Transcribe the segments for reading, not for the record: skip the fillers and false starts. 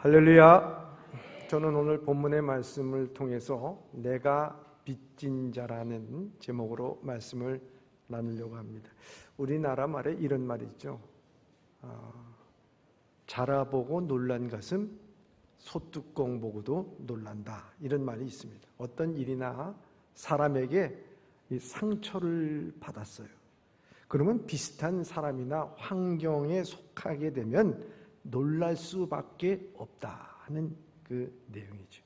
할렐루야. 저는 오늘 본문의 말씀을 통해서 내가 빚진 자라는 제목으로 말씀을 나누려고 합니다. 우리나라 말에 이런 말이 있죠. 자라보고 놀란 가슴 소뚜껑 보고도 놀란다, 이런 말이 있습니다. 어떤 일이나 사람에게 이 상처를 받았어요. 그러면 비슷한 사람이나 환경에 속하게 되면 놀랄 수밖에 없다 하는 그 내용이죠.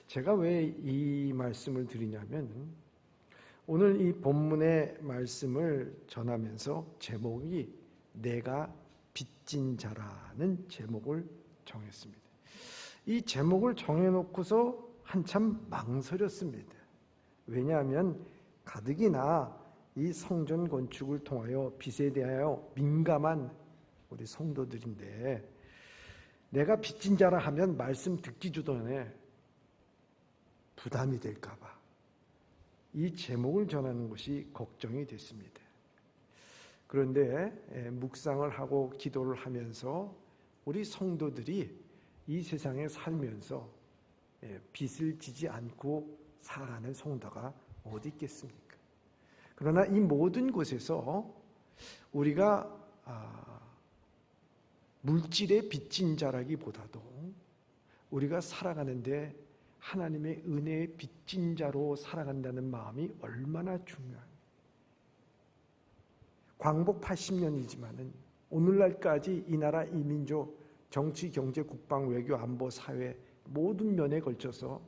제가 왜 이 말씀을 드리냐면, 오늘 이 본문의 말씀을 전하면서 제목이 내가 빚진 자라는 제목을 정했습니다. 이 제목을 정해놓고서 한참 망설였습니다. 왜냐하면 가뜩이나 이 성전 건축을 통하여 빚에 대하여 민감한 우리 성도들인데, 내가 빚진 자라 하면 말씀 듣기 전에 부담이 될까 봐 이 제목을 전하는 것이 걱정이 됐습니다. 그런데 묵상을 하고 기도를 하면서 우리 성도들이 이 세상에 살면서 빚을 지지 않고 살아가는 성도가 어디 있겠습니까? 그러나 이 모든 곳에서 우리가 물질에 빚진 자라기보다도 우리가 살아가는데 하나님의 은혜에 빚진 자로 살아간다는 마음이 얼마나 중요합니까? 광복 80년이지만은 오늘날까지 이 나라 이 민족 정치, 경제, 국방, 외교, 안보, 사회 모든 면에 걸쳐서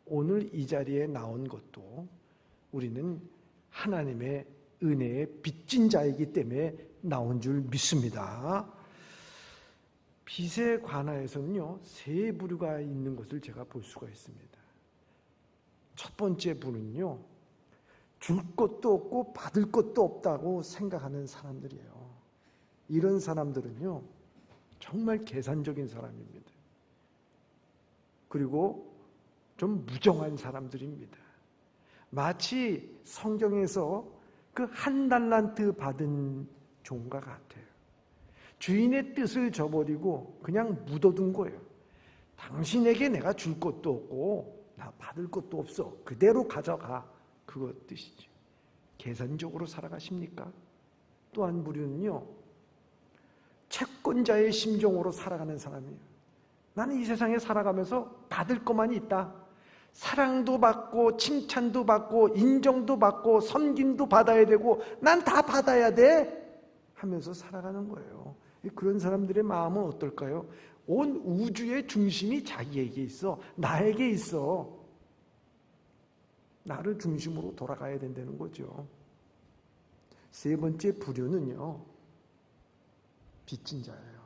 오늘 이 자리에 나온 것도 우리는 하나님의 은혜에 빚진 자이기 때문에 나온 줄 믿습니다. 빚에 관하여서는요, 세 부류가 있는 것을 제가 볼 수가 있습니다. 첫 번째 부류는요, 줄 것도 없고 받을 것도 없다고 생각하는 사람들이에요. 이런 사람들은요, 정말 계산적인 사람입니다. 그리고 좀 무정한 사람들입니다. 마치 성경에서 그 한 달란트 받은 종과 같아요. 주인의 뜻을 저버리고 그냥 묻어둔 거예요. 당신에게 내가 줄 것도 없고 나 받을 것도 없어, 그대로 가져가, 그거 뜻이죠. 계산적으로 살아가십니까? 또 한 부류는요, 채권자의 심정으로 살아가는 사람이에요. 나는 이 세상에 살아가면서 받을 것만 있다. 사랑도 받고 칭찬도 받고 인정도 받고 섬김도 받아야 되고 난 다 받아야 돼 하면서 살아가는 거예요. 그런 사람들의 마음은 어떨까요? 온 우주의 중심이 자기에게 있어, 나에게 있어. 나를 중심으로 돌아가야 된다는 거죠. 세 번째 부류는요, 빚진 자예요.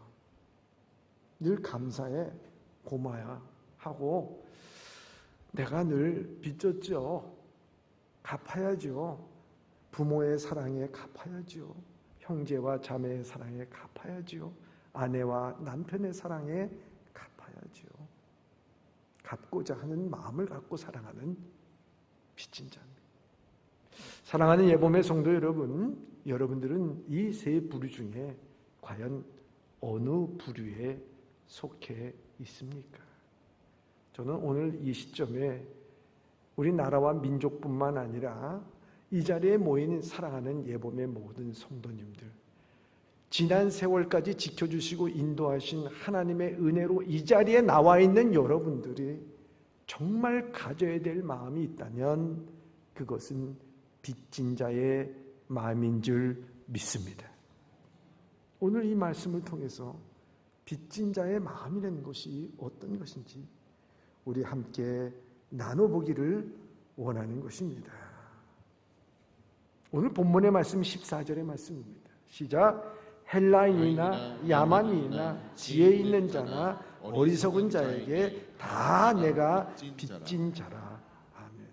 늘 감사해, 고마야 하고, 내가 늘 빚졌죠. 갚아야죠. 부모의 사랑에 갚아야죠. 형제와 자매의 사랑에 갚아야죠. 아내와 남편의 사랑에 갚아야죠. 갚고자 하는 마음을 갖고 살아가는 빚진 자입니다. 사랑하는 예봄의 성도 여러분, 여러분들은 이 세 부류 중에 과연 어느 부류에 속해 있습니까? 저는 오늘 이 시점에 우리나라와 민족뿐만 아니라 이 자리에 모인 사랑하는 예봄의 모든 성도님들, 지난 세월까지 지켜주시고 인도하신 하나님의 은혜로 이 자리에 나와 있는 여러분들이 정말 가져야 될 마음이 있다면 그것은 빚진 자의 마음인 줄 믿습니다. 오늘 이 말씀을 통해서 빚진 자의 마음이라는 것이 어떤 것인지 우리 함께 나눠보기를 원하는 것입니다. 오늘 본문의 말씀 14절의 말씀입니다. 시작. 헬라인이나 야만인이나 지혜 있는 자나 어리석은 자에게 다 내가 빚진 자라. 아멘.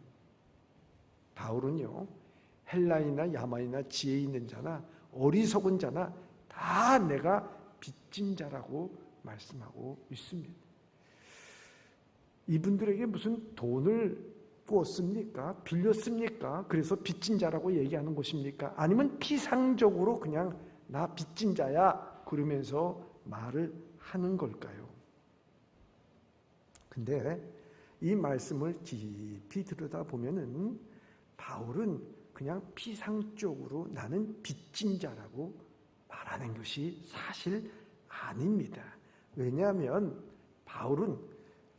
바울은요, 헬라인이나 야만이나 지혜 있는 자나 어리석은 자나 다 내가 빚진 자라고 말씀하고 있습니다. 이분들에게 무슨 돈을 꾸었습니까? 빌렸습니까? 그래서 빚진 자라고 얘기하는 것입니까? 아니면 피상적으로 그냥 나 빚진 자야 그러면서 말을 하는 걸까요? 근데 이 말씀을 깊이 들여다보면은 바울은 그냥 피상적으로 나는 빚진 자라고 말하는 것이 사실 아닙니다. 왜냐하면 바울은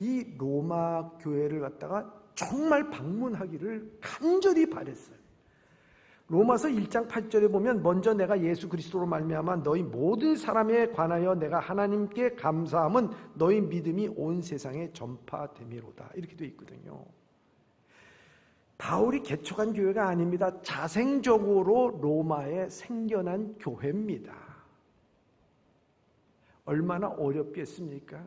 이 로마 교회를 갖다가 정말 방문하기를 간절히 바랬어요. 로마서 1장 8절에 보면 먼저 내가 예수 그리스도로 말미암아 너희 모든 사람에 관하여 내가 하나님께 감사함은 너희 믿음이 온 세상에 전파됨이로다, 이렇게 되어 있거든요. 바울이 개척한 교회가 아닙니다. 자생적으로 로마에 생겨난 교회입니다. 얼마나 어렵겠습니까?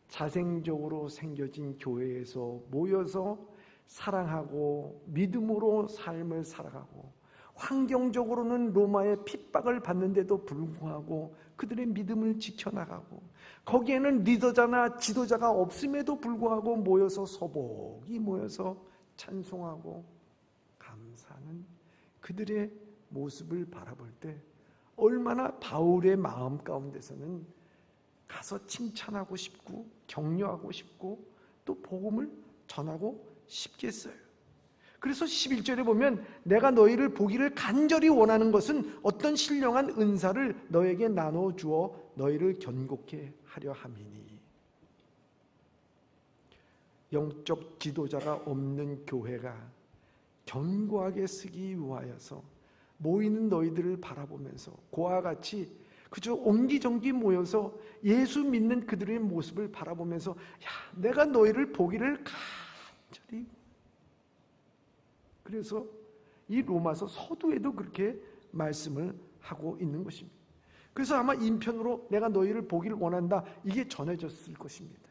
자생적으로 생겨진 교회에서 모여서 사랑하고 믿음으로 삶을 살아가고, 환경적으로는 로마의 핍박을 받는데도 불구하고 그들의 믿음을 지켜나가고, 거기에는 리더자나 지도자가 없음에도 불구하고 모여서 서복이 모여서 찬송하고 감사하는 그들의 모습을 바라볼 때 얼마나 바울의 마음 가운데서는 가서 칭찬하고 싶고 격려하고 싶고 또 복음을 전하고 싶겠어요. 그래서 11절에 보면 내가 너희를 보기를 간절히 원하는 것은 어떤 신령한 은사를 너에게 나눠주어 너희를 견고케 하려 함이니. 영적 지도자가 없는 교회가 견고하게 쓰기 위하여서 모이는 너희들을 바라보면서 그와 같이 그저 옹기종기 모여서 예수 믿는 그들의 모습을 바라보면서 야, 내가 너희를 보기를 간절히. 그래서 이 로마서 서두에도 그렇게 말씀을 하고 있는 것입니다. 그래서 아마 인편으로 내가 너희를 보기를 원한다, 이게 전해졌을 것입니다.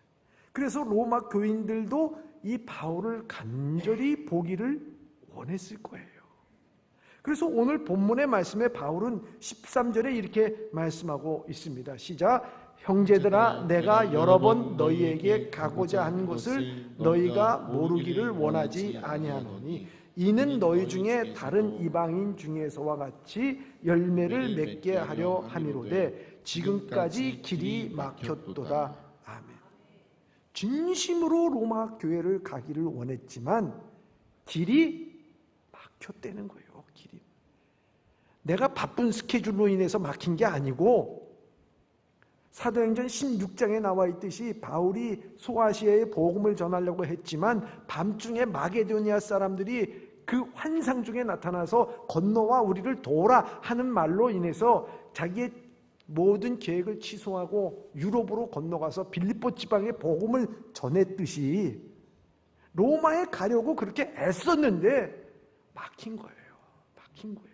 그래서 로마 교인들도 이 바울을 간절히 보기를 원했을 거예요. 그래서 오늘 본문의 말씀에 바울은 13절에 이렇게 말씀하고 있습니다. 시작. 형제들아, 내가 여러 번 너희에게 가고자 한 것을 너희가 모르기를 원하지 아니하노니 이는 너희 중에 다른 이방인 중에서와 같이 열매를 맺게 하려 함이로되 지금까지 길이 막혔도다. 아멘. 진심으로 로마 교회를 가기를 원했지만 길이 막혔다는 거예요. 길이. 내가 바쁜 스케줄로 인해서 막힌 게 아니고, 사도행전 16장에 나와 있듯이 바울이 소아시아에 복음을 전하려고 했지만 밤중에 마게도니아 사람들이 그 환상 중에 나타나서 건너와 우리를 도우라 하는 말로 인해서 자기의 모든 계획을 취소하고 유럽으로 건너가서 빌립보 지방에 복음을 전했듯이 로마에 가려고 그렇게 애썼는데 막힌 거예요. 막힌 거예요.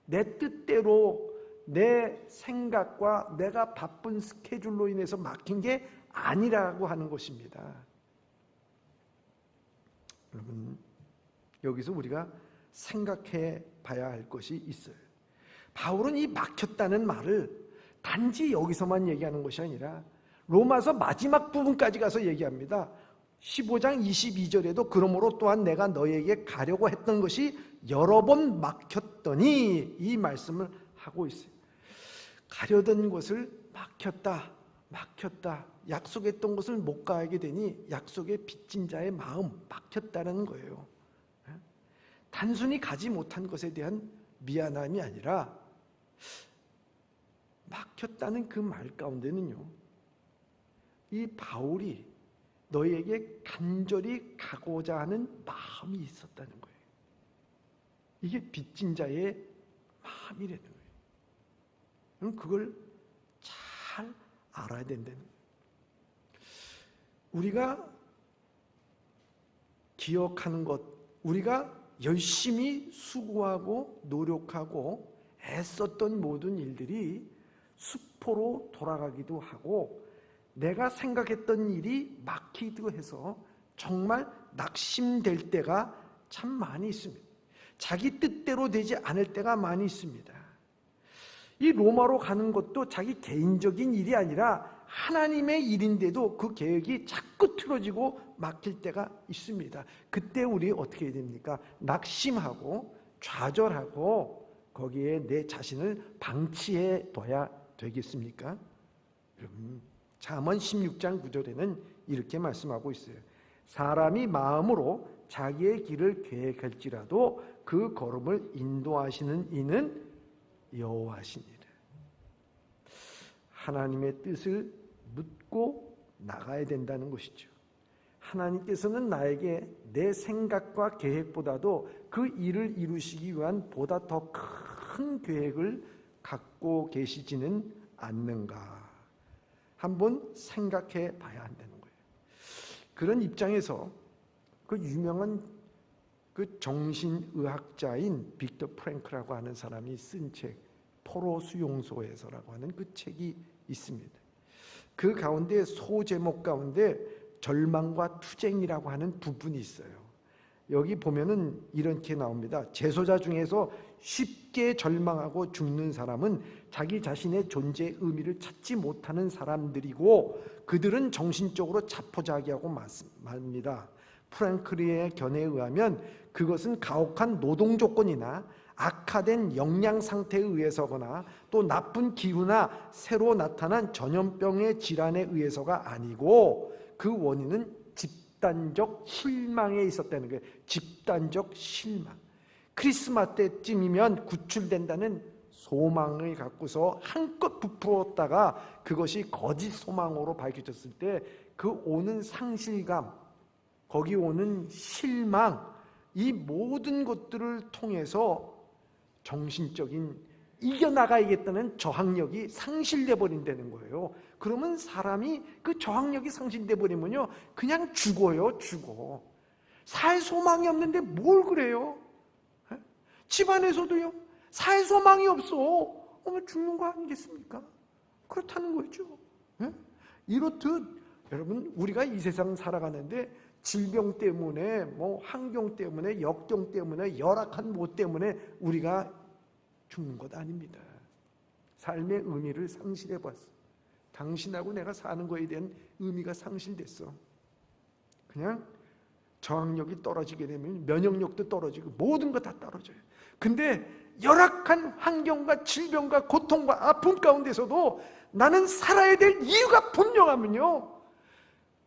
내 뜻대로 내 생각과 내가 바쁜 스케줄로 인해서 막힌 게 아니라고 하는 것입니다. 여러분, 여기서 우리가 생각해 봐야 할 것이 있어요. 바울은 이 막혔다는 말을 단지 여기서만 얘기하는 것이 아니라 로마서 마지막 부분까지 가서 얘기합니다. 15장 22절에도 그러므로 또한 내가 너에게 가려고 했던 것이 여러 번 막혔더니, 이 말씀을 하고 있어요. 가려던 것을 막혔다. 약속했던 것을 못 가게 되니 약속의 빚진 자의 마음, 막혔다는 거예요. 단순히 가지 못한 것에 대한 미안함이 아니라 막혔다는 그 말 가운데는요, 이 바울이 너희에게 간절히 가고자 하는 마음이 있었다는 거예요. 이게 빚진 자의 마음이라는 거예요. 그럼 그걸 잘 알아야 된다는 거예요. 우리가 기억하는 것, 우리가 열심히 수고하고 노력하고 애썼던 모든 일들이 수포로 돌아가기도 하고, 내가 생각했던 일이 막히기도 해서 정말 낙심될 때가 참 많이 있습니다. 자기 뜻대로 되지 않을 때가 많이 있습니다. 이 로마로 가는 것도 자기 개인적인 일이 아니라 하나님의 일인데도 그 계획이 자꾸 틀어지고 막힐 때가 있습니다. 그때 우리 어떻게 해야 됩니까? 낙심하고 좌절하고 거기에 내 자신을 방치해 둬야 되겠습니까? 여러분, 잠언 16장 9절에는 이렇게 말씀하고 있어요. 사람이 마음으로 자기의 길을 계획할지라도 그 걸음을 인도하시는 이는 여호와시니라. 하나님의 뜻을 묻고 나가야 된다는 것이죠. 하나님께서는 나에게 내 생각과 계획보다도 그 일을 이루시기 위한 보다 더 큰 계획을 갖고 계시지는 않는가? 한번 생각해 봐야 한다는 거예요. 그런 입장에서 그 유명한 그 정신의학자인 빅터 프랭크라고 하는 사람이 쓴 책, 포로 수용소에서라고 하는 그 책이 있습니다. 그 가운데 소제목 가운데 절망과 투쟁이라고 하는 부분이 있어요. 여기 보면은 이렇게 나옵니다. 재소자 중에서 쉽게 절망하고 죽는 사람은 자기 자신의 존재의 의미를 찾지 못하는 사람들이고 그들은 정신적으로 자포자기하고 말합니다. 프랭클리의 견해에 의하면 그것은 가혹한 노동 조건이나 악화된 영양 상태에 의해서거나 또 나쁜 기후나 새로 나타난 전염병의 질환에 의해서가 아니고 그 원인은 집단적 실망에 있었다는 거예요. 집단적 실망. 크리스마스 때쯤이면 구출된다는 소망을 갖고서 한껏 부풀었다가 그것이 거짓 소망으로 밝혀졌을 때 그 오는 상실감, 거기 오는 실망, 이 모든 것들을 통해서 정신적인 이겨나가야겠다는 저항력이 상실돼 버린다는 거예요. 그러면 사람이 그 저항력이 상실돼 버리면요 그냥 죽어요. 죽어. 살 소망이 없는데 뭘 그래요? 집안에서도요 살 소망이 없어. 죽는 거 아니겠습니까? 그렇다는 거죠. 이렇듯 여러분 우리가 이 세상 살아가는데 질병 때문에 환경 때문에 역경 때문에 열악한 못 때문에 우리가 죽는 것 아닙니다. 삶의 의미를 상실해 봤어. 당신하고 내가 사는 거에 대한 의미가 상실됐어. 그냥 저항력이 떨어지게 되면 면역력도 떨어지고 모든 거 다 떨어져요. 근데 열악한 환경과 질병과 고통과 아픔 가운데서도 나는 살아야 될 이유가 분명하면요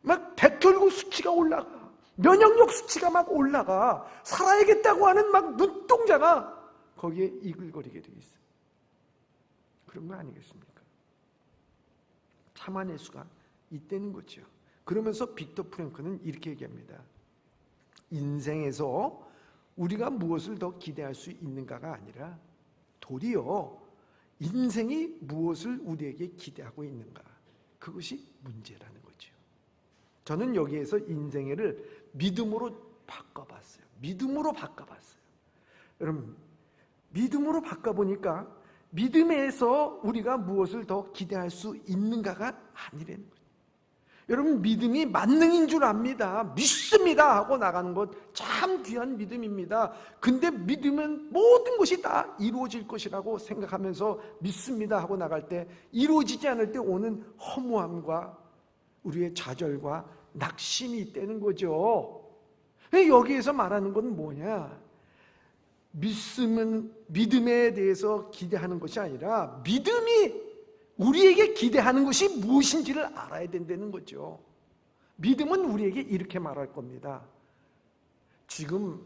막 백혈구 수치가 올라가, 면역력 수치가 막 올라가, 살아야겠다고 하는 막 눈동자가 거기에 이글거리게 되어 있어요. 그런 거 아니겠습니까? 참아낼 수가 있다는 거죠. 그러면서 빅터 프랭크는 이렇게 얘기합니다. 인생에서 우리가 무엇을 더 기대할 수 있는가가 아니라 도리어 인생이 무엇을 우리에게 기대하고 있는가, 그것이 문제라는 거죠. 저는 여기에서 인생애를 믿음으로 바꿔봤어요. 믿음으로 바꿔봤어요. 여러분 믿음으로 바꿔보니까 믿음에서 우리가 무엇을 더 기대할 수 있는가가 아니라는 거예요. 여러분 믿음이 만능인 줄 압니다. 믿습니다 하고 나가는 것 참 귀한 믿음입니다. 근데 믿으면 모든 것이 다 이루어질 것이라고 생각하면서 믿습니다 하고 나갈 때 이루어지지 않을 때 오는 허무함과 우리의 좌절과 낙심이 있다는 거죠. 여기에서 말하는 건 뭐냐? 믿음에 대해서 기대하는 것이 아니라 믿음이 우리에게 기대하는 것이 무엇인지를 알아야 된다는 거죠. 믿음은 우리에게 이렇게 말할 겁니다. 지금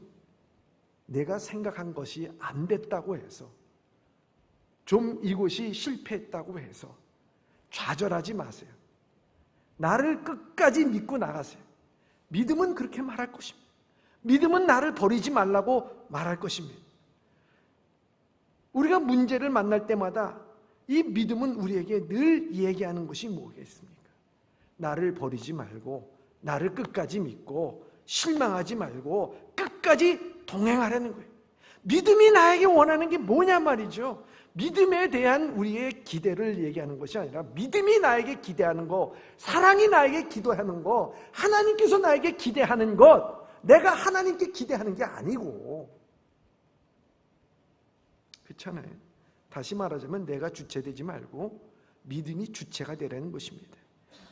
내가 생각한 것이 안 됐다고 해서, 좀 이것이 실패했다고 해서 좌절하지 마세요. 나를 끝까지 믿고 나가세요. 믿음은 그렇게 말할 것입니다. 믿음은 나를 버리지 말라고 말할 것입니다. 우리가 문제를 만날 때마다 이 믿음은 우리에게 늘 얘기하는 것이 뭐겠습니까? 나를 버리지 말고 나를 끝까지 믿고 실망하지 말고 끝까지 동행하라는 거예요. 믿음이 나에게 원하는 게 뭐냐 말이죠. 믿음에 대한 우리의 기대를 얘기하는 것이 아니라 믿음이 나에게 기대하는 거, 사랑이 나에게 기도하는 거, 하나님께서 나에게 기대하는 것, 내가 하나님께 기대하는 게 아니고, 그렇잖아요. 다시 말하자면 내가 주체되지 말고 믿음이 주체가 되라는 것입니다.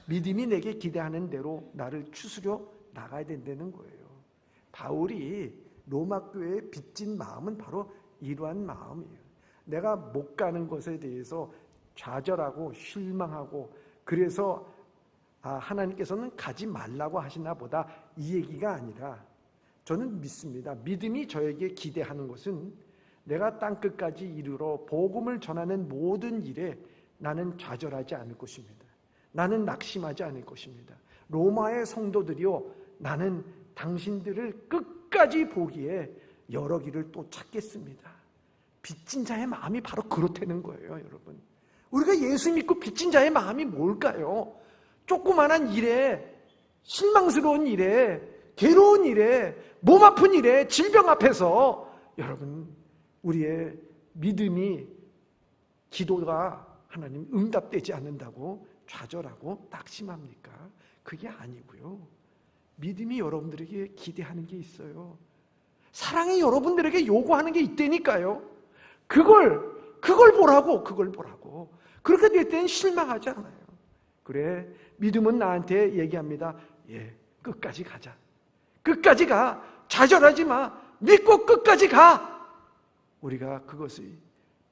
믿음이 내게 기대하는 대로 나를 추스려 나가야 된다는 거예요. 바울이 로마 교회에 빚진 마음은 바로 이러한 마음이에요. 내가 못 가는 것에 대해서 좌절하고 실망하고, 그래서 하나님께서는 가지 말라고 하시나 보다, 이 얘기가 아니라 저는 믿습니다. 믿음이 저에게 기대하는 것은 내가 땅끝까지 이르러 복음을 전하는 모든 일에 나는 좌절하지 않을 것입니다. 나는 낙심하지 않을 것입니다. 로마의 성도들이요, 나는 당신들을 끝까지 보기에 여러 길을 또 찾겠습니다. 빚진 자의 마음이 바로 그렇다는 거예요, 여러분. 우리가 예수 믿고 빚진 자의 마음이 뭘까요? 조그만한 일에, 실망스러운 일에, 괴로운 일에, 몸 아픈 일에, 질병 앞에서 여러분, 우리의 믿음이, 기도가 하나님 응답되지 않는다고 좌절하고 낙심합니까? 그게 아니고요. 믿음이 여러분들에게 기대하는 게 있어요. 사랑이 여러분들에게 요구하는 게 있다니까요. 그걸 보라고. 그렇게 될 때는 실망하지 않아요. 그래, 믿음은 나한테 얘기합니다. 끝까지 가자. 끝까지 가. 좌절하지 마. 믿고 끝까지 가. 우리가 그것을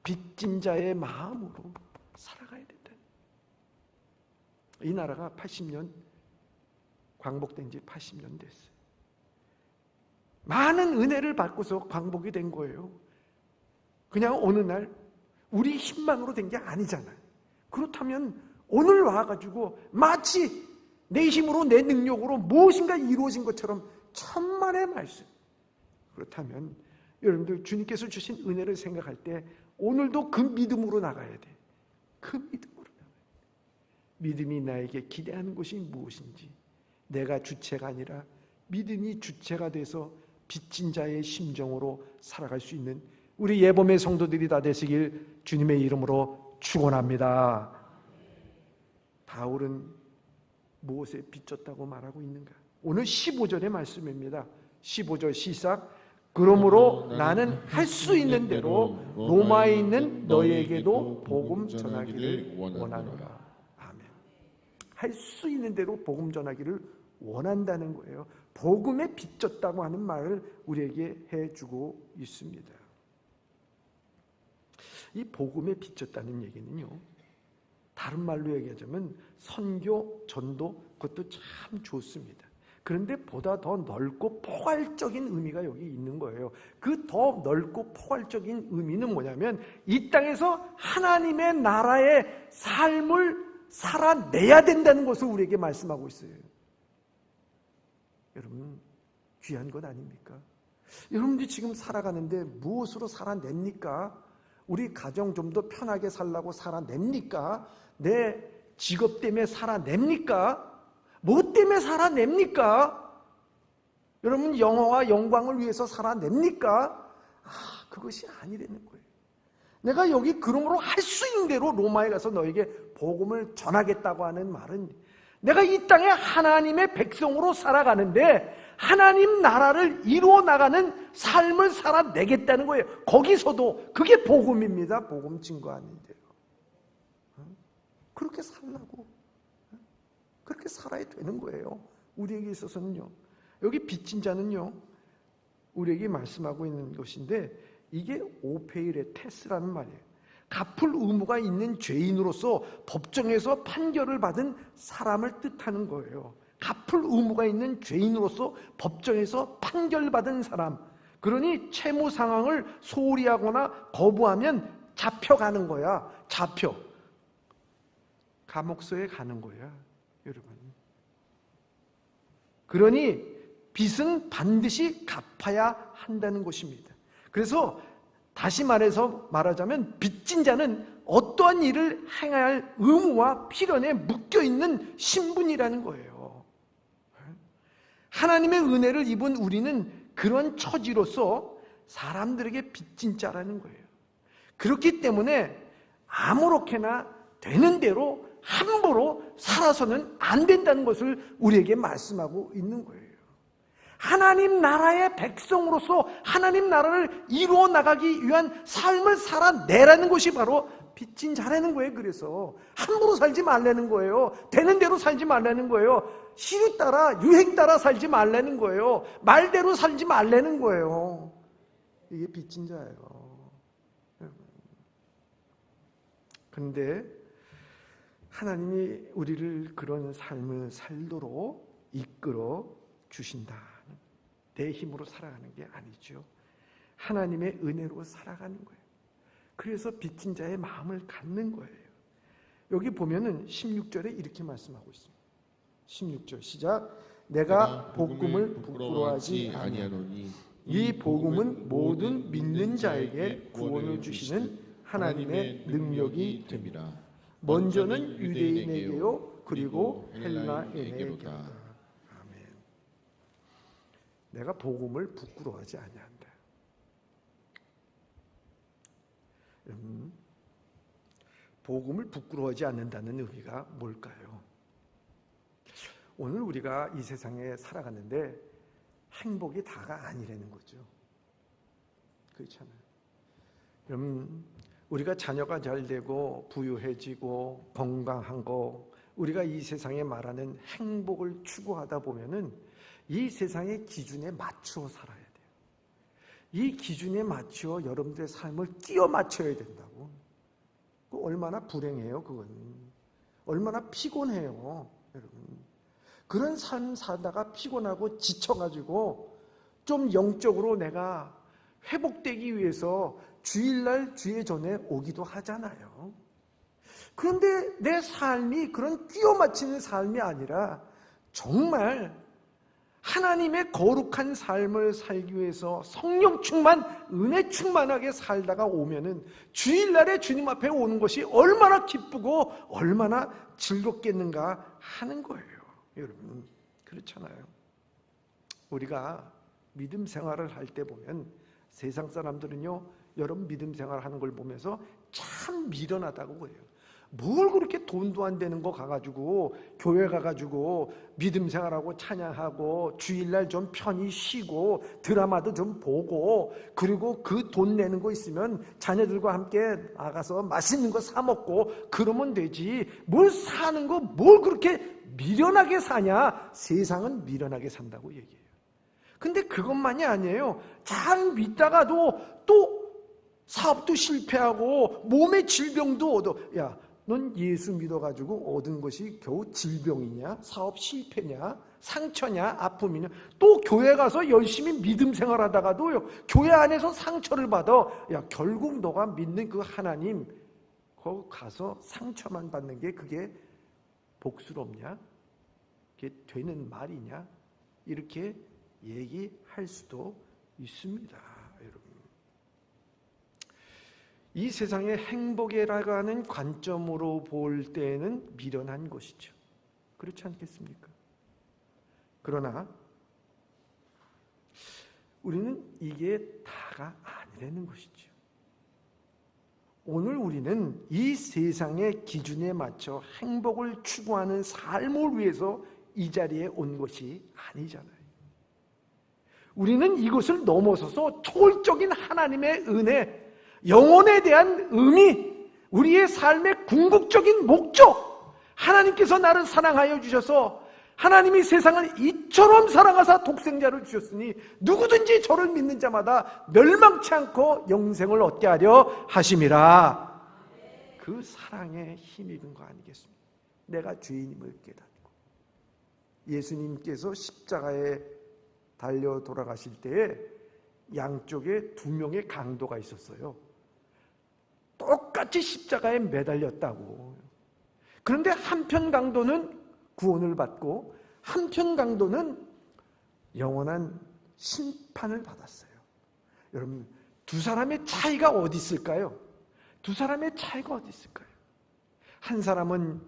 빚진 자의 마음으로 살아가야 된다. 이 나라가 80년 광복된 지 80년 됐어요. 많은 은혜를 받고서 광복이 된 거예요. 그냥 어느 날 우리 힘만으로 된 게 아니잖아요. 그렇다면 오늘 와가지고 마치 내 힘으로, 내 능력으로 무엇인가 이루어진 것처럼 천만의 말씀. 그렇다면 여러분들, 주님께서 주신 은혜를 생각할 때 오늘도 그 믿음으로 나가야 돼. 그 믿음으로 나가야 돼. 믿음이 나에게 기대하는 것이 무엇인지, 내가 주체가 아니라 믿음이 주체가 돼서 빚진 자의 심정으로 살아갈 수 있는 우리 예범의 성도들이 다 되시길 주님의 이름으로 축원합니다. 바울은 무엇에 빚졌다고 말하고 있는가? 오늘 15절의 말씀입니다. 15절 시작. 그러므로 나는 할 수 있는 대로 로마에 있는 너희에게도 복음 전하기를 원하노라. 아멘. 할 수 있는 대로 복음 전하기를 원한다는 거예요. 복음에 빚졌다고 하는 말을 우리에게 해주고 있습니다. 이 복음에 빚졌다는 얘기는요, 다른 말로 얘기하자면 선교, 전도, 그것도 참 좋습니다. 그런데 보다 더 넓고 포괄적인 의미가 여기 있는 거예요. 그 더 넓고 포괄적인 의미는 뭐냐면 이 땅에서 하나님의 나라의 삶을 살아내야 된다는 것을 우리에게 말씀하고 있어요. 여러분, 귀한 것 아닙니까? 여러분들이 지금 살아가는데 무엇으로 살아냅니까? 우리 가정 좀 더 편하게 살라고 살아냅니까? 내 직업 때문에 살아냅니까? 뭐 때문에 살아냅니까? 여러분, 영화와 영광을 위해서 살아냅니까? 그것이 아니라는 거예요. 내가 여기 그러므로 할 수 있는 대로 로마에 가서 너에게 복음을 전하겠다고 하는 말은 내가 이 땅에 하나님의 백성으로 살아가는데 하나님 나라를 이루어 나가는 삶을 살아내겠다는 거예요. 거기서도 그게 복음입니다. 복음 증거하는데요. 그렇게 살라고, 그렇게 살아야 되는 거예요. 우리에게 있어서는요. 여기 빚진 자는요, 우리에게 말씀하고 있는 것인데 이게 오페일의 테스라는 말이에요. 갚을 의무가 있는 죄인으로서 법정에서 판결을 받은 사람을 뜻하는 거예요. 갚을 의무가 있는 죄인으로서 법정에서 판결받은 사람. 그러니 채무 상황을 소홀히 하거나 거부하면 잡혀가는 거야. 잡혀. 감옥소에 가는 거야, 여러분. 그러니 빚은 반드시 갚아야 한다는 것입니다. 그래서 다시 말하자면 빚진 자는 어떠한 일을 행해야 할 의무와 필연에 묶여있는 신분이라는 거예요. 하나님의 은혜를 입은 우리는 그런 처지로서 사람들에게 빚진 자라는 거예요. 그렇기 때문에 아무렇게나 되는 대로 함부로 살아서는 안 된다는 것을 우리에게 말씀하고 있는 거예요. 하나님 나라의 백성으로서 하나님 나라를 이루어 나가기 위한 삶을 살아내라는 것이 바로 빚진 자라는 거예요. 그래서 함부로 살지 말라는 거예요. 되는 대로 살지 말라는 거예요. 시류 따라, 유행 따라 살지 말라는 거예요. 말대로 살지 말라는 거예요. 이게 빚진 자예요. 그런데 하나님이 우리를 그런 삶을 살도록 이끌어 주신다. 내 힘으로 살아가는 게 아니죠. 하나님의 은혜로 살아가는 거예요. 그래서 빚진 자의 마음을 갖는 거예요. 여기 보면은 16절에 이렇게 말씀하고 있습니다. 16절 시작. 내가 복음을 부끄러워하지 아니하노니 이 복음은 모든 믿는 자에게 구원을 주시는 하나님의 능력이 됨이라. 먼저는 유대인에게요 그리고 헬라인에게로다. 아멘. 내가 복음을 부끄러워하지 아니한다. 복음을 부끄러워하지 않는다는 의미가 뭘까요? 오늘 우리가 이 세상에 살아가는데 행복이 다가 아니라는 거죠. 그렇잖아요. 여러분, 우리가 자녀가 잘 되고 부유해지고 건강한 거, 우리가 이 세상에 말하는 행복을 추구하다 보면은 이 세상의 기준에 맞추어 살아야 돼요. 이 기준에 맞추어 여러분들의 삶을 끼워 맞춰야 된다고. 얼마나 불행해요, 그건. 얼마나 피곤해요, 여러분. 그런 삶 살다가 피곤하고 지쳐가지고 좀 영적으로 내가 회복되기 위해서 주일날 주의 전에 오기도 하잖아요. 그런데 내 삶이 그런 끼워 맞추는 삶이 아니라 정말 하나님의 거룩한 삶을 살기 위해서 성령 충만, 은혜 충만하게 살다가 오면은 주일날에 주님 앞에 오는 것이 얼마나 기쁘고 얼마나 즐겁겠는가 하는 거예요. 여러분, 그렇잖아요. 우리가 믿음 생활을 할 때 보면 세상 사람들은요, 여러분 믿음 생활하는 걸 보면서 참 미련하다고 그래요. 뭘 그렇게 돈도 안 되는 거 가가지고 교회 가가지고 믿음 생활하고 찬양하고 주일날 좀 편히 쉬고 드라마도 좀 보고 그리고 그 돈 내는 거 있으면 자녀들과 함께 나가서 맛있는 거 사 먹고 그러면 되지. 뭘 사는 거 뭘 그렇게 미련하게 사냐? 세상은 미련하게 산다고 얘기해요. 근데 그것만이 아니에요. 잘 믿다가도 또 사업도 실패하고 몸에 질병도 얻어. 야, 넌 예수 믿어가지고 얻은 것이 겨우 질병이냐? 사업 실패냐? 상처냐? 아픔이냐? 또 교회 가서 열심히 믿음 생활하다가도요, 교회 안에서 상처를 받아. 야, 결국 너가 믿는 그 하나님 거기 가서 상처만 받는 게 그게 복스럽냐? 그게 되는 말이냐? 이렇게 얘기할 수도 있습니다, 여러분. 이 세상의 행복이라고 하는 관점으로 볼 때는 미련한 것이죠. 그렇지 않겠습니까? 그러나 우리는 이게 다가 아니라는 것이죠. 오늘 우리는 이 세상의 기준에 맞춰 행복을 추구하는 삶을 위해서 이 자리에 온 것이 아니잖아요. 우리는 이것을 넘어서서 초월적인 하나님의 은혜, 영혼에 대한 의미, 우리의 삶의 궁극적인 목적, 하나님께서 나를 사랑하여 주셔서 하나님이 세상을 이처럼 사랑하사 독생자를 주셨으니 누구든지 저를 믿는 자마다 멸망치 않고 영생을 얻게 하려 하심이라. 그 사랑에 힘입은 거 아니겠습니까? 내가 죄인임을 깨닫고 예수님께서 십자가에 달려 돌아가실 때에 양쪽에 두 명의 강도가 있었어요. 똑같이 십자가에 매달렸다고. 그런데 한편 강도는 구원을 받고 한편 강도는 영원한 심판을 받았어요. 여러분, 두 사람의 차이가 어디 있을까요? 두 사람의 차이가 어디 있을까요? 한 사람은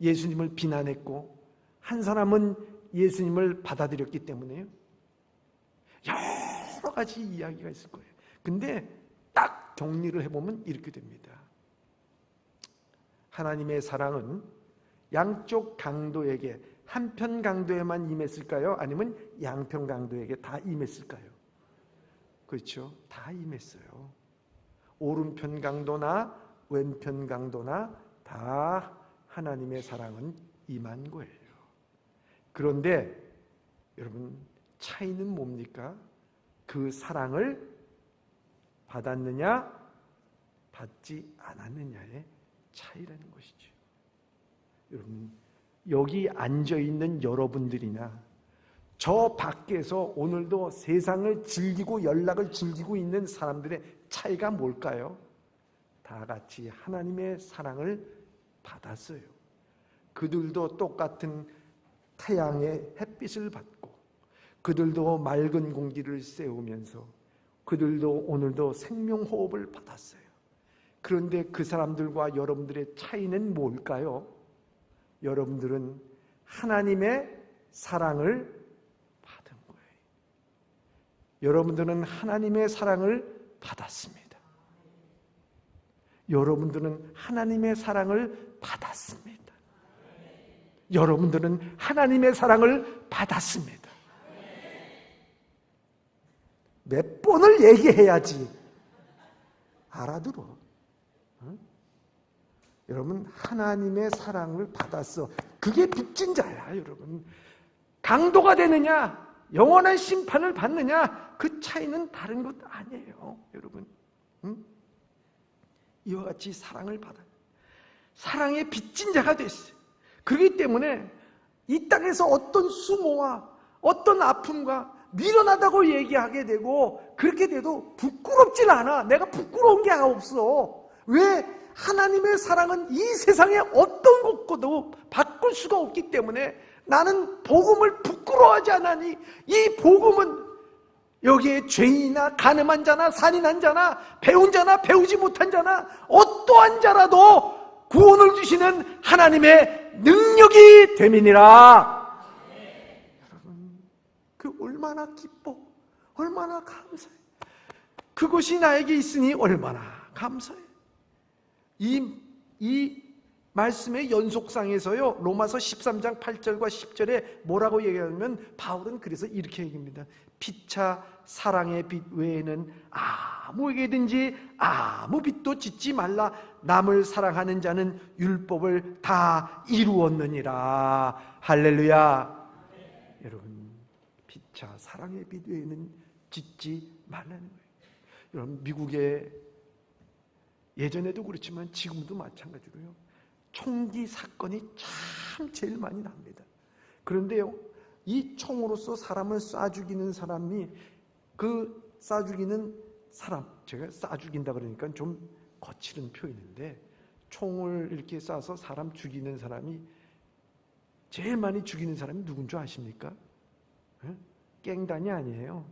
예수님을 비난했고 한 사람은 예수님을 받아들였기 때문에요. 여러 가지 이야기가 있을 거예요. 근데 딱 정리를 해보면 이렇게 됩니다. 하나님의 사랑은 양쪽 강도에게 한편 강도에만 임했을까요? 아니면 양편 강도에게 다 임했을까요? 그렇죠. 다 임했어요. 오른편 강도나 왼편 강도나 다 하나님의 사랑은 임한 거예요. 그런데 여러분, 차이는 뭡니까? 그 사랑을 받았느냐 받지 않았느냐의 차이라는 것이죠. 여러분, 여기 앉아있는 여러분들이나 저 밖에서 오늘도 세상을 즐기고 연락을 즐기고 있는 사람들의 차이가 뭘까요? 다 같이 하나님의 사랑을 받았어요. 그들도 똑같은 태양의 햇빛을 받고, 그들도 맑은 공기를 쐬우면서 그들도 오늘도 생명호흡을 받았어요. 그런데 그 사람들과 여러분들의 차이는 뭘까요? 여러분들은 하나님의 사랑을 받은 거예요. 여러분들은 하나님의 사랑을 받았습니다. 여러분들은 하나님의 사랑을 받았습니다. 여러분들은 하나님의 사랑을 받았습니다. 몇 번을 얘기해야지 알아들어. 응? 여러분, 하나님의 사랑을 받았어. 그게 빚진 자야, 여러분. 강도가 되느냐, 영원한 심판을 받느냐, 그 차이는 다른 것 아니에요, 여러분. 응? 이와 같이 사랑을 받아요. 사랑의 빚진 자가 됐어요. 그렇기 때문에 이 땅에서 어떤 수모와 어떤 아픔과 미련하다고 얘기하게 되고, 그렇게 돼도 부끄럽진 않아. 내가 부끄러운 게 없어. 왜? 하나님의 사랑은 이 세상에 어떤 것과도 바꿀 수가 없기 때문에 나는 복음을 부끄러워하지 않으니, 이 복음은 여기에 죄인이나 가늠한 자나 산인한 자나 배운 자나 배우지 못한 자나 어떠한 자라도 구원을 주시는 하나님의 능력이 됨이니라. 여러분, 그 얼마나 기뻐, 얼마나 감사해. 그것이 나에게 있으니 얼마나 감사해. 이 말씀의 연속상에서요, 로마서 13장 8절과 10절에 뭐라고 얘기하냐면, 바울은 그래서 이렇게 얘기합니다. 피차 사랑의 빛 외에는 아무에게든지 아무 빛도 짓지 말라. 남을 사랑하는 자는 율법을 다 이루었느니라. 할렐루야. 여러분, 피차 사랑의 빛 외에는 짓지 말라는 거예요. 여러분, 미국의 예전에도 그렇지만 지금도 마찬가지로요, 총기 사건이 참 제일 많이 납니다. 그런데요, 이 총으로서 사람을 쏴 죽이는 사람이, 그 쏴 죽이는 사람, 제가 쏴 죽인다 그러니까 좀 거칠은 표현인데, 총을 이렇게 쏴서 사람 죽이는 사람이, 제일 많이 죽이는 사람이 누군 줄 아십니까? 깽단이 아니에요.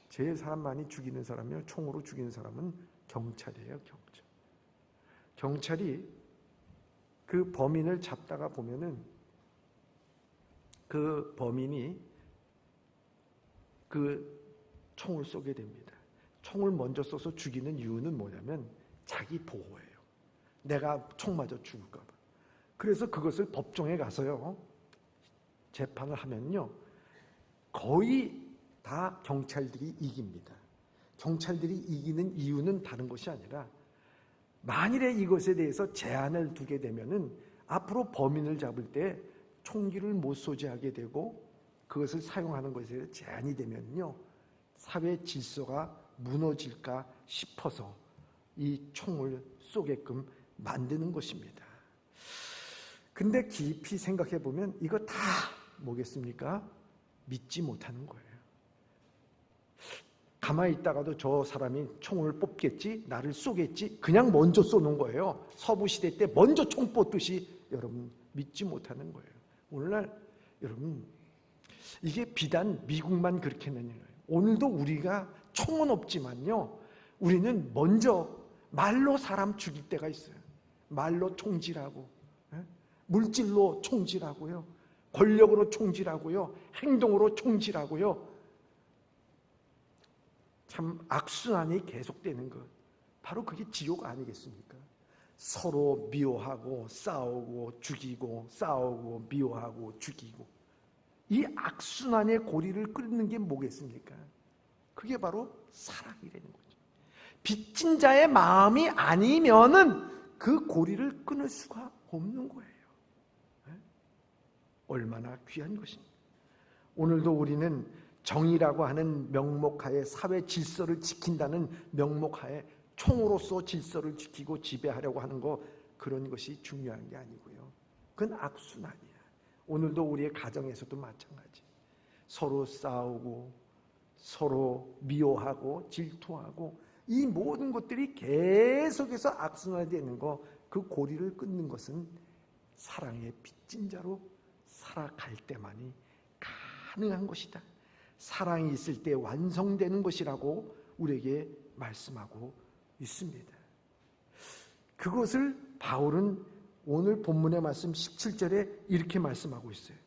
제일 사람 많이 죽이는 사람이요, 총으로 죽이는 사람은 경찰이에요. 경찰이 그 범인을 잡다가 보면은 그 범인이 그 총을 쏘게 됩니다. 총을 먼저 쏘서 죽이는 이유는 뭐냐면 자기 보호예요. 내가 총 맞아 죽을까 봐. 그래서 그것을 법정에 가서요, 재판을 하면요, 거의 다 경찰들이 이깁니다. 경찰들이 이기는 이유는 다른 것이 아니라, 만일에 이것에 대해서 제한을 두게 되면은 앞으로 범인을 잡을 때 총기를 못 소지하게 되고, 그것을 사용하는 것에 대해서 제한이 되면요, 사회 질서가 무너질까 싶어서 이 총을 쏘게끔 만드는 것입니다. 근데 깊이 생각해 보면 이거 다 뭐겠습니까? 믿지 못하는 거예요. 가만히 있다가도 저 사람이 총을 뽑겠지, 나를 쏘겠지, 그냥 먼저 쏘는 거예요. 서부시대 때 먼저 총 뽑듯이. 여러분, 믿지 못하는 거예요. 오늘날 여러분, 이게 비단 미국만 그렇게 되는 거예요. 오늘도 우리가 총은 없지만요, 우리는 먼저 말로 사람 죽일 때가 있어요. 말로 총질하고, 물질로 총질하고요, 권력으로 총질하고요, 행동으로 총질하고요. 참 악순환이 계속되는 것, 바로 그게 지옥 아니겠습니까? 서로 미워하고 싸우고 죽이고, 싸우고 미워하고 죽이고, 이 악순환의 고리를 끊는 게 뭐겠습니까? 그게 바로 사랑이라는 거죠. 빚진 자의 마음이 아니면은 그 고리를 끊을 수가 없는 거예요. 얼마나 귀한 것입니까? 오늘도 우리는 정의라고 하는 명목하에, 사회 질서를 지킨다는 명목하에 총으로서 질서를 지키고 지배하려고 하는 거, 그런 것이 중요한 게 아니고요. 그건 악순환이야. 오늘도 우리의 가정에서도 마찬가지. 서로 싸우고 서로 미워하고 질투하고 이 모든 것들이 계속해서 악순환이 되는 거, 그 고리를 끊는 것은 사랑의 빚진 자로 살아갈 때만이 가능한 것이다. 사랑이 있을 때 완성되는 것이라고 우리에게 말씀하고 있습니다. 그것을 바울은 오늘 본문의 말씀 17절에 이렇게 말씀하고 있어요.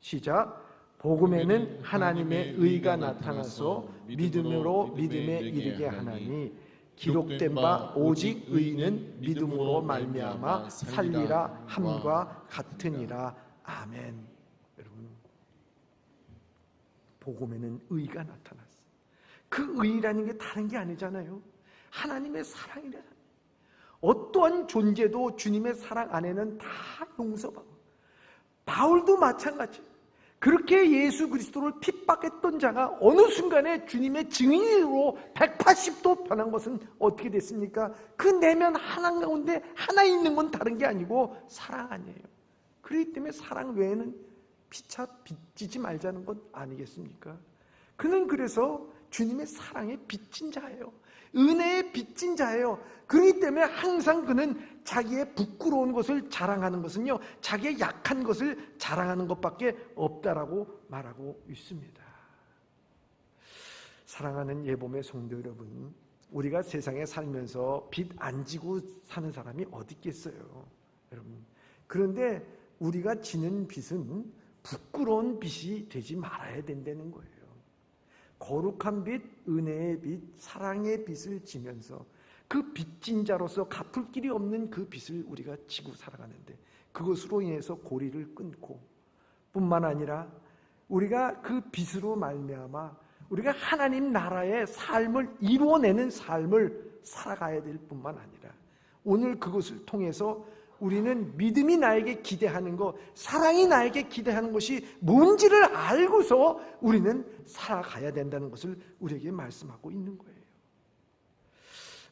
시작. 복음에는 하나님의 의가 나타나서 믿음으로 믿음에 이르게 하나니 기록된 바 오직 의인은 믿음으로 말미암아 살리라 함과 같으니라. 아멘. 여러분, 복음에는 의가 나타났어. 그 의라는 게 다른 게 아니잖아요. 하나님의 사랑이잖아요. 어떠한 존재도 주님의 사랑 안에는 다 용서받고, 바울도 마찬가지. 그렇게 예수 그리스도를 핍박했던 자가 어느 순간에 주님의 증인으로 180도 변한 것은 어떻게 됐습니까? 그 내면 하나 가운데 하나 있는 건 다른 게 아니고 사랑 아니에요. 그렇기 때문에 사랑 외에는 피차 빚지지 말자는 것 아니겠습니까? 그는 그래서 주님의 사랑에 빚진 자예요. 은혜에 빚진 자예요. 그렇기 때문에 항상 그는 자기의 부끄러운 것을 자랑하는 것은요, 자기의 약한 것을 자랑하는 것밖에 없다라고 말하고 있습니다. 사랑하는 예봄의 성도 여러분, 우리가 세상에 살면서 빚 안 지고 사는 사람이 어디 있겠어요, 여러분. 그런데 우리가 지는 빚은 부끄러운 빚이 되지 말아야 된다는 거예요. 거룩한 빚, 은혜의 빚, 사랑의 빚을 지면서 그 빚진 자로서 갚을 길이 없는 그 빚을 우리가 지고 살아가는데, 그것으로 인해서 고리를 끊고 뿐만 아니라 우리가 그 빚으로 말미암아 우리가 하나님 나라의 삶을 이루어내는 삶을 살아가야 될 뿐만 아니라 오늘 그것을 통해서 우리는 믿음이 나에게 기대하는 것, 사랑이 나에게 기대하는 것이 뭔지를 알고서 우리는 살아가야 된다는 것을 우리에게 말씀하고 있는 거예요.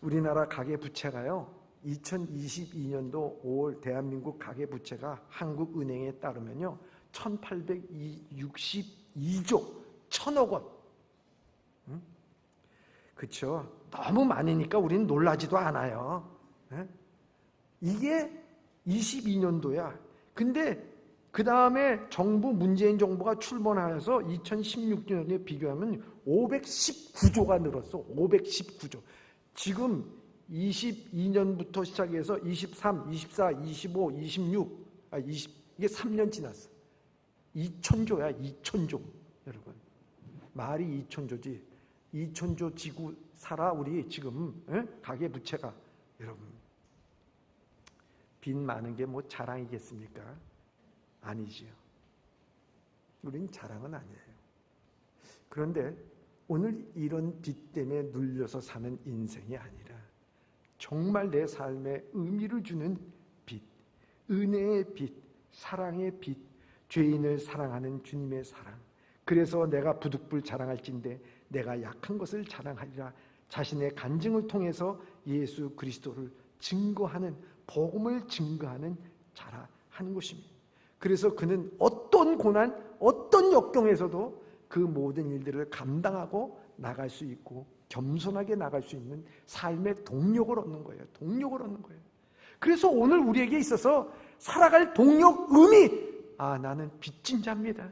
우리나라 가계부채가요, 2022년도 5월 대한민국 가계부채가 한국은행에 따르면요 1862조 1000억 원. 그렇죠? 너무 많으니까 우리는 놀라지도 않아요. 이게 22년도야. 근데 그 다음에 문재인 정부가 출범하여서 2016년에 비교하면 519조가 늘었어. 519조. 지금 22년부터 시작해서 23, 24, 25, 26, 이게 3년 지났어. 2000조야, 2000조. 여러분, 말이 2000조지. 2000조 지고 살아 우리 지금 가계부채가. 여러분, 빚 많은 게 뭐 자랑이겠습니까? 아니지요. 우린 자랑은 아니에요. 그런데 오늘 이런 빚 때문에 눌려서 사는 인생이 아니라 정말 내 삶에 의미를 주는 빚, 은혜의 빚, 사랑의 빚, 죄인을 사랑하는 주님의 사랑. 그래서 내가 부득불 자랑할진대 내가 약한 것을 자랑하리라. 자신의 간증을 통해서 예수 그리스도를 증거하는, 복음을 증거하는 자라 하는 것입니다. 그래서 그는 어떤 고난, 어떤 역경에서도 그 모든 일들을 감당하고 나갈 수 있고 겸손하게 나갈 수 있는 삶의 동력을 얻는 거예요. 동력을 얻는 거예요. 그래서 오늘 우리에게 있어서 살아갈 동력, 의미, 나는 빚진 자입니다.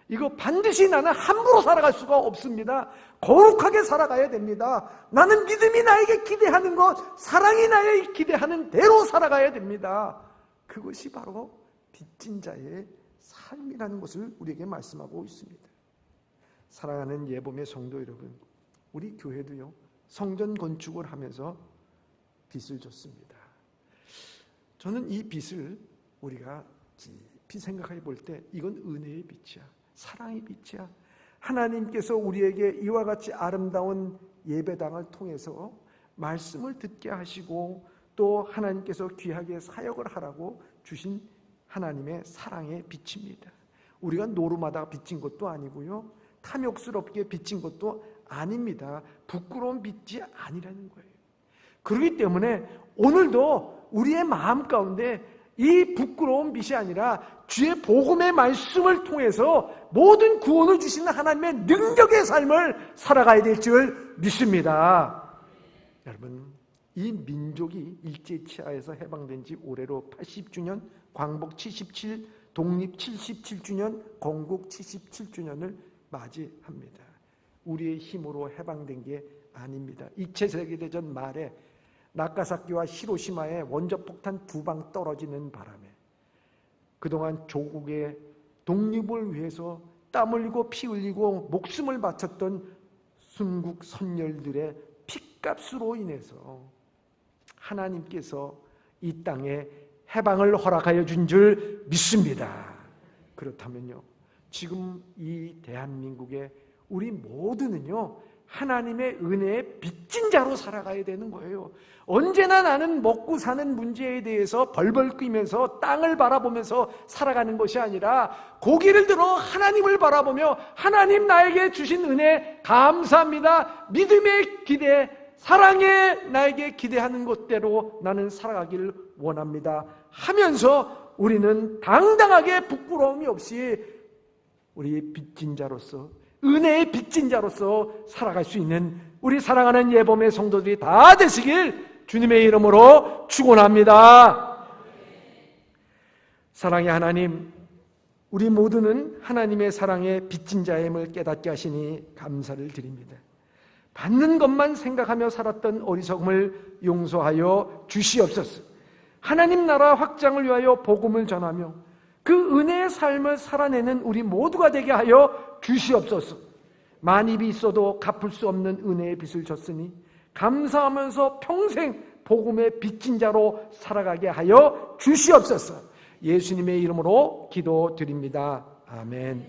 이거 반드시 나는 함부로 살아갈 수가 없습니다. 거룩하게 살아가야 됩니다. 나는 믿음이 나에게 기대하는 것, 사랑이 나에게 기대하는 대로 살아가야 됩니다. 그것이 바로 빚진 자의 삶이라는 것을 우리에게 말씀하고 있습니다. 사랑하는 예봄의 성도 여러분, 우리 교회도요, 성전 건축을 하면서 빚을 졌습니다. 저는 이 빚을 우리가 깊이 생각해 볼 때 이건 은혜의 빚이야. 사랑의 빚이야. 하나님께서 우리에게 이와 같이 아름다운 예배당을 통해서 말씀을 듣게 하시고 또 하나님께서 귀하게 사역을 하라고 주신 하나님의 사랑의 빚입니다. 우리가 노름하다가 빚진 것도 아니고요, 탐욕스럽게 빚진 것도 아닙니다. 부끄러운 빚이 아니라는 거예요. 그렇기 때문에 오늘도 우리의 마음 가운데 이 부끄러운 빛이 아니라 주의 복음의 말씀을 통해서 모든 구원을 주시는 하나님의 능력의 삶을 살아가야 될 줄 믿습니다. 여러분, 이 민족이 일제치하에서 해방된 지 올해로 80주년, 광복 77, 독립 77주년, 건국 77주년을 맞이합니다. 우리의 힘으로 해방된 게 아닙니다. 2차 세계대전 말에 나가사키와 히로시마에 원자폭탄 2방 떨어지는 바람에 그동안 조국의 독립을 위해서 땀 흘리고 피 흘리고 목숨을 바쳤던 순국 선열들의 핏값으로 인해서 하나님께서 이 땅에 해방을 허락하여 준 줄 믿습니다. 그렇다면요, 지금 이 대한민국의 우리 모두는요, 하나님의 은혜의 빚진 자로 살아가야 되는 거예요. 언제나 나는 먹고 사는 문제에 대해서 벌벌 끓이면서 땅을 바라보면서 살아가는 것이 아니라 고개를 들어 하나님을 바라보며 하나님 나에게 주신 은혜 감사합니다. 믿음의 기대, 사랑의 나에게 기대하는 것대로 나는 살아가길 원합니다 하면서 우리는 당당하게 부끄러움이 없이 우리 빚진 자로서, 은혜의 빚진 자로서 살아갈 수 있는 우리 사랑하는 예범의 성도들이 다 되시길 주님의 이름으로 축원합니다. 사랑의 하나님, 우리 모두는 하나님의 사랑의 빚진 자임을 깨닫게 하시니 감사를 드립니다. 받는 것만 생각하며 살았던 어리석음을 용서하여 주시옵소서. 하나님 나라 확장을 위하여 복음을 전하며 그 은혜의 삶을 살아내는 우리 모두가 되게 하여 주시옵소서. 많이 빚 있어도 갚을 수 없는 은혜의 빚을 졌으니 감사하면서 평생 복음의 빚진 자로 살아가게 하여 주시옵소서. 예수님의 이름으로 기도드립니다. 아멘.